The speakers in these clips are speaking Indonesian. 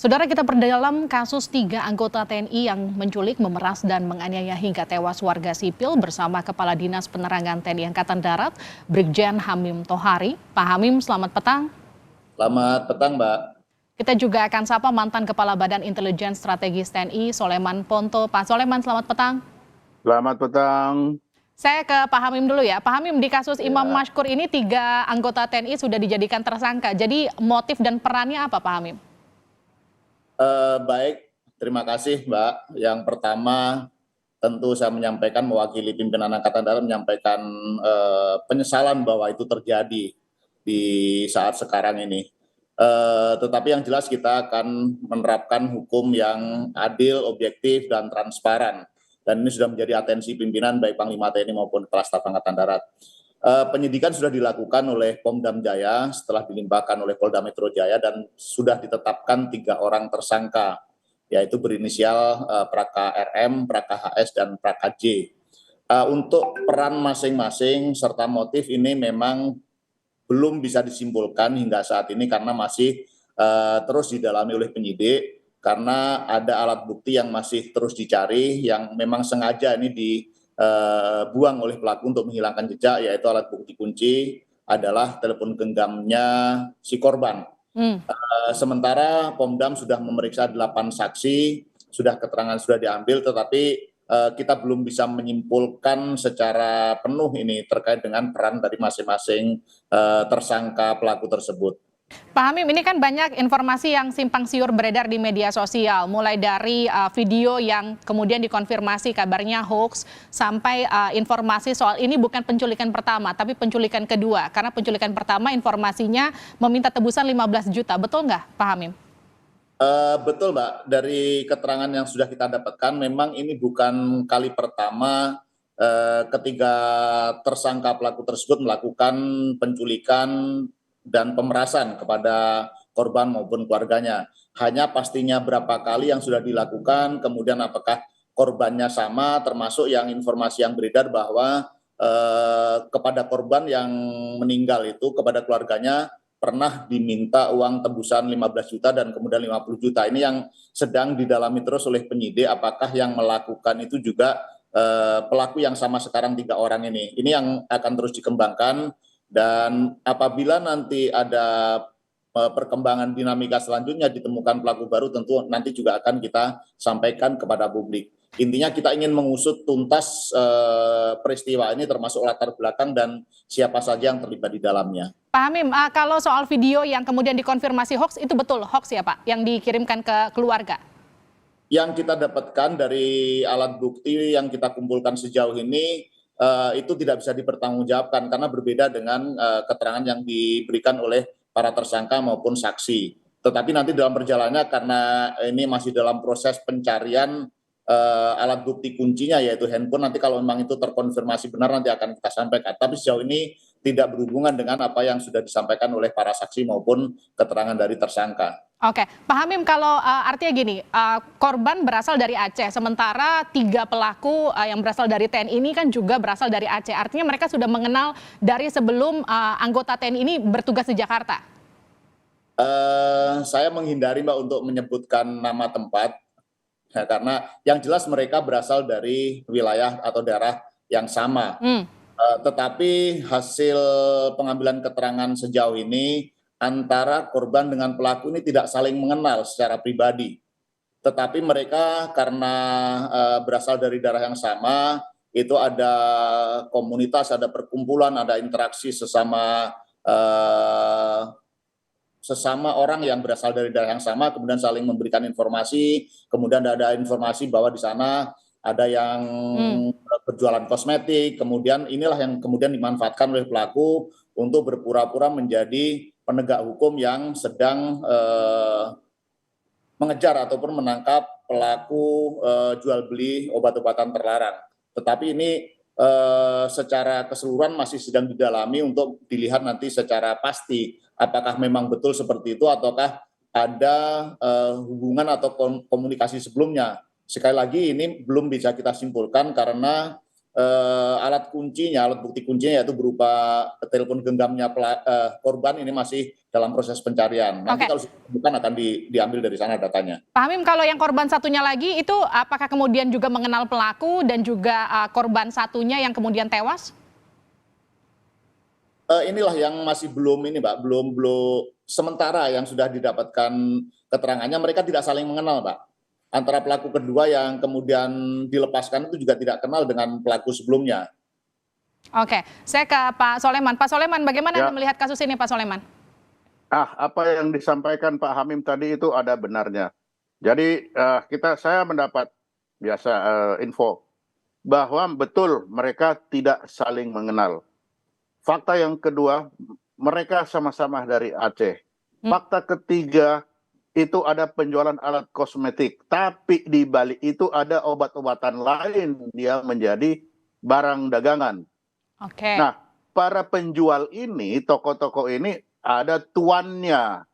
Saudara, kita perdalam kasus 3 anggota TNI yang menculik, memeras, dan menganiaya hingga tewas warga sipil bersama Kepala Dinas Penerangan TNI Angkatan Darat, Brigjen Hamim Tohari. Pak Hamim, selamat petang. Selamat petang, Mbak. Kita juga akan sapa mantan Kepala Badan Intelijen Strategis TNI, Soleman Ponto. Pak Soleman, selamat petang. Selamat petang. Saya ke Pak Hamim dulu ya. Pak Hamim, di kasus Imam Ya. Mashkur ini 3 anggota TNI sudah dijadikan tersangka. Jadi motif dan perannya apa, Pak Hamim? Baik, terima kasih, Mbak. Yang pertama, tentu saya menyampaikan mewakili pimpinan Angkatan Darat menyampaikan penyesalan bahwa itu terjadi di saat sekarang ini. Tetapi yang jelas kita akan menerapkan hukum yang adil, objektif, dan transparan. Dan ini sudah menjadi atensi pimpinan baik Panglima TNI maupun Kepala Staf Angkatan Darat. Penyidikan sudah dilakukan oleh Pomdam Jaya setelah dilimpahkan oleh Polda Metro Jaya dan sudah ditetapkan 3 orang tersangka, yaitu berinisial Praka RM, Praka HS, dan Praka J. Untuk peran masing-masing serta motif ini memang belum bisa disimpulkan hingga saat ini karena masih terus didalami oleh penyidik, karena ada alat bukti yang masih terus dicari yang memang sengaja ini dibuang oleh pelaku untuk menghilangkan jejak, yaitu alat bukti kunci adalah telepon genggamnya si korban. Sementara Pomdam sudah memeriksa 8 saksi, keterangan sudah diambil, tetapi kita belum bisa menyimpulkan secara penuh ini terkait dengan peran dari masing-masing tersangka pelaku tersebut. Pak Hamim, ini kan banyak informasi yang simpang siur beredar di media sosial, mulai dari video yang kemudian dikonfirmasi kabarnya hoax, sampai informasi soal ini bukan penculikan pertama, tapi penculikan kedua. Karena penculikan pertama informasinya meminta tebusan 15 juta, betul nggak Pak Hamim? Betul, Mbak. Dari keterangan yang sudah kita dapatkan, memang ini bukan kali pertama ketiga tersangka pelaku tersebut melakukan penculikan dan pemerasan kepada korban maupun keluarganya. Hanya pastinya berapa kali yang sudah dilakukan, kemudian apakah korbannya sama, termasuk yang informasi yang beredar bahwa kepada korban yang meninggal itu, kepada keluarganya pernah diminta uang tebusan 15 juta dan kemudian 50 juta. Ini yang sedang didalami terus oleh penyidik, apakah yang melakukan itu juga pelaku yang sama sekarang 3 orang ini. Ini yang akan terus dikembangkan, dan apabila nanti ada perkembangan dinamika selanjutnya ditemukan pelaku baru, tentu nanti juga akan kita sampaikan kepada publik. Intinya kita ingin mengusut tuntas peristiwa ini, termasuk latar belakang dan siapa saja yang terlibat di dalamnya. Pak Hamim, kalau soal video yang kemudian dikonfirmasi hoax, itu betul hoax ya Pak, yang dikirimkan ke keluarga? Yang kita dapatkan dari alat bukti yang kita kumpulkan sejauh ini, itu tidak bisa dipertanggungjawabkan karena berbeda dengan keterangan yang diberikan oleh para tersangka maupun saksi. Tetapi nanti dalam perjalanannya, karena ini masih dalam proses pencarian alat bukti kuncinya yaitu handphone, nanti kalau memang itu terkonfirmasi benar nanti akan kita sampaikan. Tapi sejauh ini tidak berhubungan dengan apa yang sudah disampaikan oleh para saksi maupun keterangan dari tersangka. Oke, Pak Hamim, kalau artinya gini, korban berasal dari Aceh, sementara 3 pelaku yang berasal dari TNI ini kan juga berasal dari Aceh. Artinya mereka sudah mengenal dari sebelum anggota TNI ini bertugas di Jakarta. Saya menghindari, Mbak, untuk menyebutkan nama tempat, ya, karena yang jelas mereka berasal dari wilayah atau daerah yang sama. Tetapi hasil pengambilan keterangan sejauh ini, antara korban dengan pelaku ini tidak saling mengenal secara pribadi. Tetapi mereka karena berasal dari daerah yang sama, itu ada komunitas, ada perkumpulan, ada interaksi sesama orang yang berasal dari daerah yang sama, kemudian saling memberikan informasi, kemudian ada informasi bahwa di sana ada yang berjualan kosmetik, kemudian inilah yang kemudian dimanfaatkan oleh pelaku untuk berpura-pura menjadi penegak hukum yang sedang mengejar ataupun menangkap pelaku jual beli obat-obatan terlarang. Tetapi ini secara keseluruhan masih sedang didalami untuk dilihat nanti secara pasti apakah memang betul seperti itu ataukah ada hubungan atau komunikasi sebelumnya. Sekali lagi ini belum bisa kita simpulkan karena alat kuncinya, alat bukti kuncinya yaitu berupa telepon genggamnya korban ini masih dalam proses pencarian. Nanti kalau bukan akan diambil dari sana datanya. Pak Hamim, kalau yang korban satunya lagi itu apakah kemudian juga mengenal pelaku dan juga korban satunya yang kemudian tewas? Inilah yang masih belum ini, Mbak, belum sementara yang sudah didapatkan keterangannya mereka tidak saling mengenal, Pak. Antara pelaku kedua yang kemudian dilepaskan itu juga tidak kenal dengan pelaku sebelumnya. Oke, saya ke Pak Soleman. Pak Soleman, bagaimana Ya. Anda melihat kasus ini, Pak Soleman? Apa yang disampaikan Pak Hamim tadi itu ada benarnya. Jadi saya mendapat info bahwa betul mereka tidak saling mengenal. Fakta yang kedua, mereka sama-sama dari Aceh. Fakta ketiga, itu ada penjualan alat kosmetik, tapi di balik itu ada obat-obatan lain yang menjadi barang dagangan. Oke. Nah, para penjual ini, toko-toko ini ada tuannya.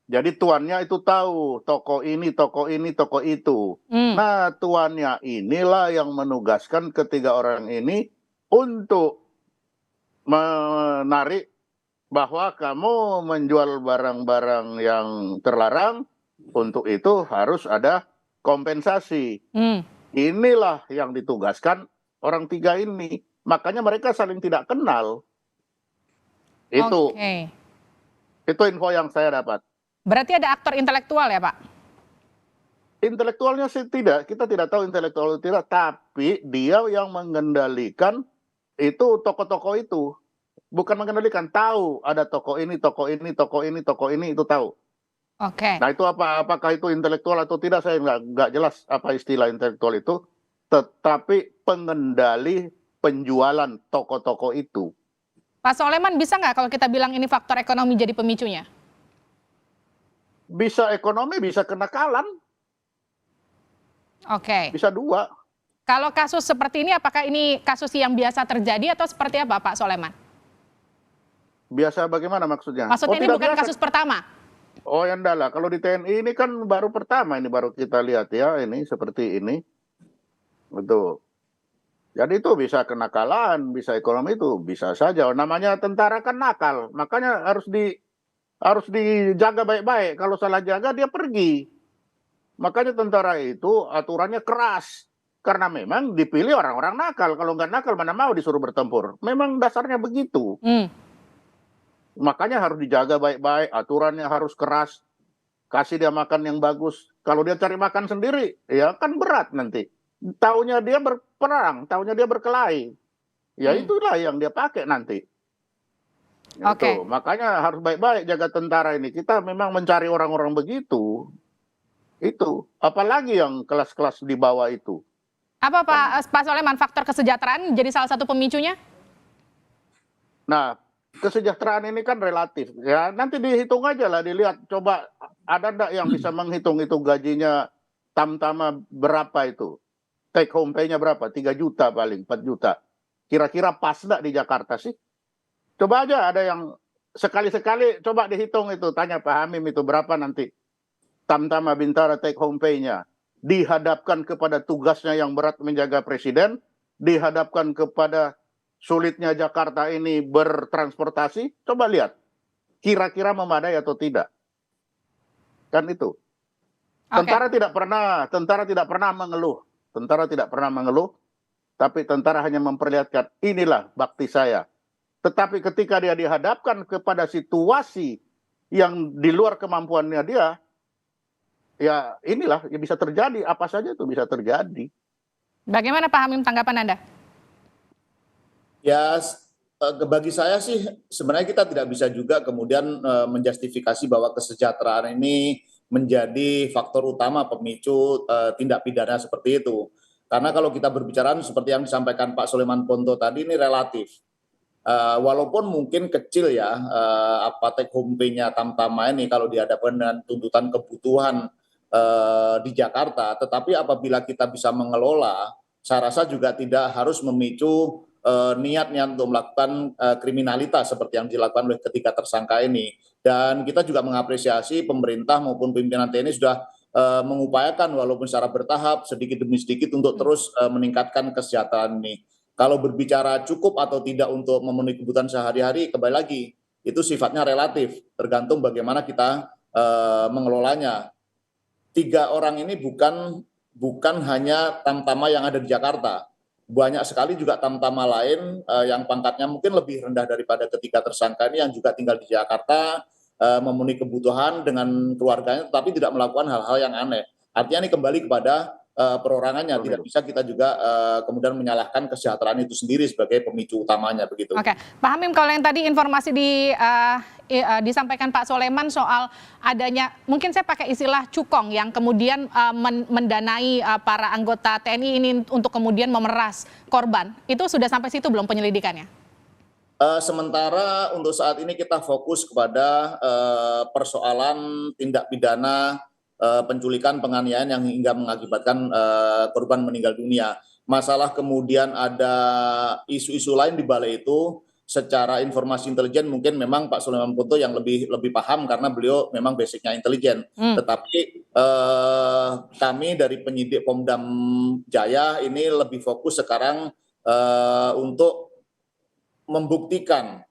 Jadi tuannya itu tahu toko ini, toko ini, toko itu. Nah, tuannya inilah yang menugaskan ketiga orang ini untuk menarik bahwa kamu menjual barang-barang yang terlarang, untuk itu harus ada kompensasi. Inilah yang ditugaskan orang tiga ini. Makanya mereka saling tidak kenal. Itu info yang saya dapat. Berarti ada aktor intelektual ya, Pak? Intelektualnya sih tidak, kita tidak tahu intelektual atau tidak, tapi dia yang mengendalikan itu toko-toko itu. Bukan mengendalikan, tahu ada toko ini, toko ini, toko ini, toko ini, itu tahu. Oke. Nah itu apakah itu intelektual atau tidak, saya nggak jelas apa istilah intelektual itu. Tetapi pengendali penjualan toko-toko itu. Pak Soleman, bisa nggak kalau kita bilang ini faktor ekonomi jadi pemicunya? Bisa ekonomi, bisa kenakalan. Oke. Bisa dua. Kalau kasus seperti ini, apakah ini kasus yang biasa terjadi atau seperti apa, Pak Soleman? Biasa bagaimana maksudnya? Maksudnya ini bukan biasa. kasus pertama? Oh ya enggak lah, kalau di TNI ini kan baru pertama, ini baru kita lihat ya, ini seperti ini. Betul. Jadi itu bisa kenakalan, bisa ekonomi, itu bisa saja. Namanya tentara kan nakal, makanya harus dijaga baik-baik. Kalau salah jaga dia pergi. Makanya tentara itu aturannya keras. Karena memang dipilih orang-orang nakal. Kalau nggak nakal mana mau disuruh bertempur. Memang dasarnya begitu. Makanya harus dijaga baik-baik, aturannya harus keras. Kasih dia makan yang bagus. Kalau dia cari makan sendiri, ya kan berat nanti. Taunya dia berperang, taunya dia berkelahi. Ya itulah yang dia pakai nanti. Itu. Makanya harus baik-baik jaga tentara ini. Kita memang mencari orang-orang begitu. Itu. Apalagi yang kelas-kelas di bawah itu. Apa Pak Soleman, faktor kesejahteraan jadi salah satu pemicunya? Nah, kesejahteraan ini kan relatif. Ya, nanti dihitung aja lah, dilihat. Coba ada enggak yang bisa menghitung itu gajinya tamtama berapa itu? Take home pay-nya berapa? 3 juta paling, 4 juta. Kira-kira pas enggak di Jakarta sih? Coba aja ada yang sekali-sekali coba dihitung itu. Tanya Pak Hamim itu berapa nanti tamtama Bintara take home pay-nya. Dihadapkan kepada tugasnya yang berat menjaga presiden, dihadapkan kepada sulitnya Jakarta ini bertransportasi, coba lihat. Kira-kira memadai atau tidak. Kan itu. Tentara tidak pernah mengeluh. Tentara tidak pernah mengeluh, tapi tentara hanya memperlihatkan, inilah bakti saya. Tetapi ketika dia dihadapkan kepada situasi yang di luar kemampuannya dia, ya inilah yang bisa terjadi, apa saja itu bisa terjadi. Bagaimana Pak Hamim tanggapan Anda? Ya, bagi saya sih sebenarnya kita tidak bisa juga kemudian menjustifikasi bahwa kesejahteraan ini menjadi faktor utama pemicu tindak pidana seperti itu. Karena kalau kita berbicara seperti yang disampaikan Pak Soleman Ponto tadi, ini relatif. Walaupun mungkin kecil ya, take home pay-nya Tamtama ini kalau dihadapkan dengan tuntutan kebutuhan di Jakarta, tetapi apabila kita bisa mengelola, saya rasa juga tidak harus memicu niatnya untuk melakukan kriminalitas seperti yang dilakukan oleh ketiga tersangka ini. Dan kita juga mengapresiasi pemerintah maupun pimpinan TNI sudah mengupayakan walaupun secara bertahap sedikit demi sedikit untuk terus meningkatkan kesejahteraan ini. Kalau berbicara cukup atau tidak untuk memenuhi kebutuhan sehari-hari, kembali lagi itu sifatnya relatif, tergantung bagaimana kita mengelolanya. 3 orang ini bukan hanya tamtama yang ada di Jakarta. Banyak sekali juga tamtama lain yang pangkatnya mungkin lebih rendah daripada ketiga tersangka ini yang juga tinggal di Jakarta, memenuhi kebutuhan dengan keluarganya, tetapi tidak melakukan hal-hal yang aneh. Artinya ini kembali kepada perorangannya, tidak bisa kita juga kemudian menyalahkan kesejahteraan itu sendiri sebagai pemicu utamanya begitu. Oke, Pak Hamim, kalau yang tadi informasi disampaikan Pak Soleman soal adanya, mungkin saya pakai istilah cukong yang kemudian mendanai para anggota TNI ini untuk kemudian memeras korban, itu sudah sampai situ belum penyelidikannya? Sementara untuk saat ini kita fokus kepada persoalan tindak pidana penculikan, penganiayaan yang hingga mengakibatkan korban meninggal dunia. Masalah kemudian ada isu-isu lain di balik itu, secara informasi intelijen mungkin memang Pak Sulaiman Ponto yang lebih paham karena beliau memang basicnya intelijen. Tetapi kami dari penyidik Pomdam Jaya ini lebih fokus sekarang untuk membuktikan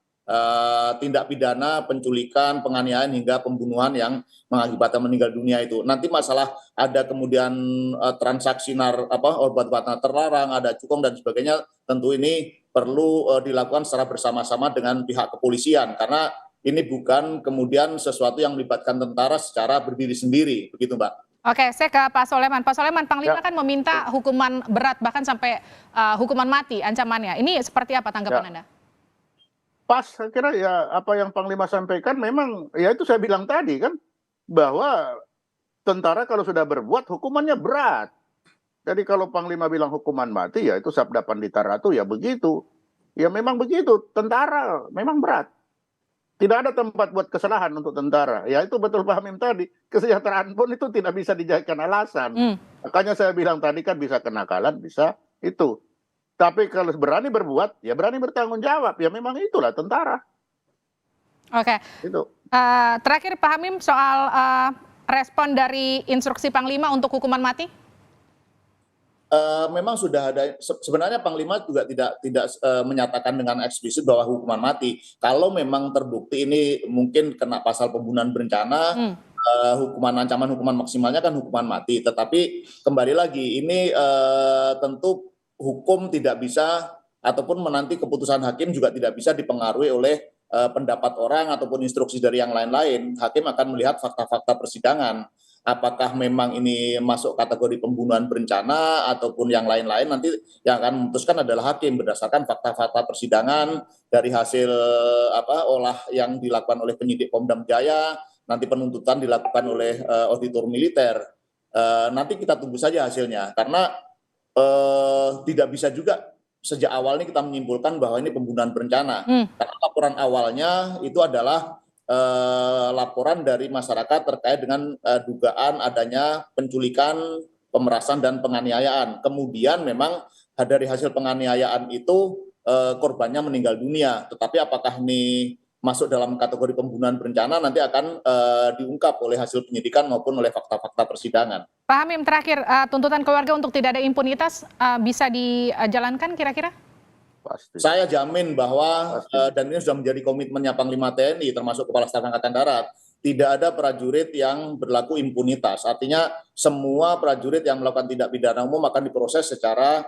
tindak pidana penculikan, penganiayaan hingga pembunuhan yang mengakibatkan meninggal dunia itu. Nanti masalah ada kemudian transaksi obat-obatan terlarang, ada cukong dan sebagainya, tentu ini perlu dilakukan secara bersama-sama dengan pihak kepolisian karena ini bukan kemudian sesuatu yang melibatkan tentara secara berdiri sendiri, begitu Mbak. Oke, saya ke Pak Soleman. Pak Soleman, Panglima kan meminta hukuman berat bahkan sampai hukuman mati ancamannya. Ini seperti apa tanggapan Anda? Pas, saya kira ya apa yang Panglima sampaikan memang ya itu saya bilang tadi kan bahwa tentara kalau sudah berbuat hukumannya berat. Jadi kalau Panglima bilang hukuman mati ya itu Sabda Pandita Ratu ya begitu. Ya memang begitu, tentara memang berat. Tidak ada tempat buat kesalahan untuk tentara. Ya itu betul Pak Hamim tadi, kesejahteraan pun itu tidak bisa dijadikan alasan. Makanya saya bilang tadi kan bisa kenakalan, bisa itu. Tapi kalau berani berbuat, ya berani bertanggung jawab. Ya memang itulah tentara. Oke. Itu. Terakhir Pak Hamim soal respon dari instruksi Panglima untuk hukuman mati? Memang sudah ada, sebenarnya Panglima juga tidak menyatakan dengan eksplisit bahwa hukuman mati. Kalau memang terbukti ini mungkin kena pasal pembunuhan berencana, ancaman hukuman maksimalnya kan hukuman mati. Tetapi kembali lagi ini tentu hukum tidak bisa ataupun menanti keputusan hakim juga tidak bisa dipengaruhi oleh pendapat orang ataupun instruksi dari yang lain-lain. Hakim akan melihat fakta-fakta persidangan. Apakah memang ini masuk kategori pembunuhan berencana ataupun yang lain-lain, nanti yang akan memutuskan adalah hakim berdasarkan fakta-fakta persidangan dari hasil olah yang dilakukan oleh penyidik Pomdam Jaya, nanti penuntutan dilakukan oleh auditor militer. Nanti kita tunggu saja hasilnya karena tidak bisa juga sejak awal ini kita menyimpulkan bahwa ini pembunuhan berencana. Karena laporan awalnya itu adalah laporan dari masyarakat terkait dengan dugaan adanya penculikan, pemerasan dan penganiayaan. Kemudian memang dari hasil penganiayaan itu korbannya meninggal dunia. Tetapi apakah ini masuk dalam kategori pembunuhan berencana nanti akan diungkap oleh hasil penyidikan maupun oleh fakta-fakta persidangan. Pak Hamim, terakhir tuntutan keluarga untuk tidak ada impunitas bisa dijalankan kira-kira? Pasti. Saya jamin bahwa dan ini sudah menjadi komitmennya Panglima TNI termasuk Kepala Staf Angkatan Darat, tidak ada prajurit yang berlaku impunitas. Artinya semua prajurit yang melakukan tindak pidana umum akan diproses secara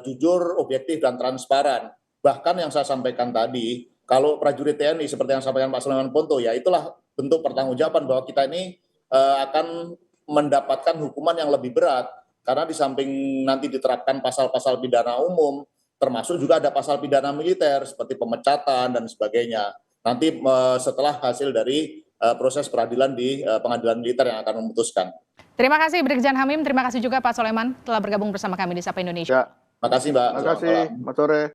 jujur, objektif dan transparan. Bahkan yang saya sampaikan tadi, kalau prajurit TNI seperti yang disampaikan Pak Sulaiman Ponto, ya itulah bentuk pertanggungjawaban bahwa kita ini akan mendapatkan hukuman yang lebih berat karena di samping nanti diterapkan pasal-pasal pidana umum, termasuk juga ada pasal pidana militer seperti pemecatan dan sebagainya. Nanti setelah hasil dari proses peradilan di pengadilan militer yang akan memutuskan. Terima kasih Brigjen Hamim, terima kasih juga Pak Soleman telah bergabung bersama kami di Sapa Indonesia. Ya. Terima kasih Mbak. Terima kasih, Mas Sore.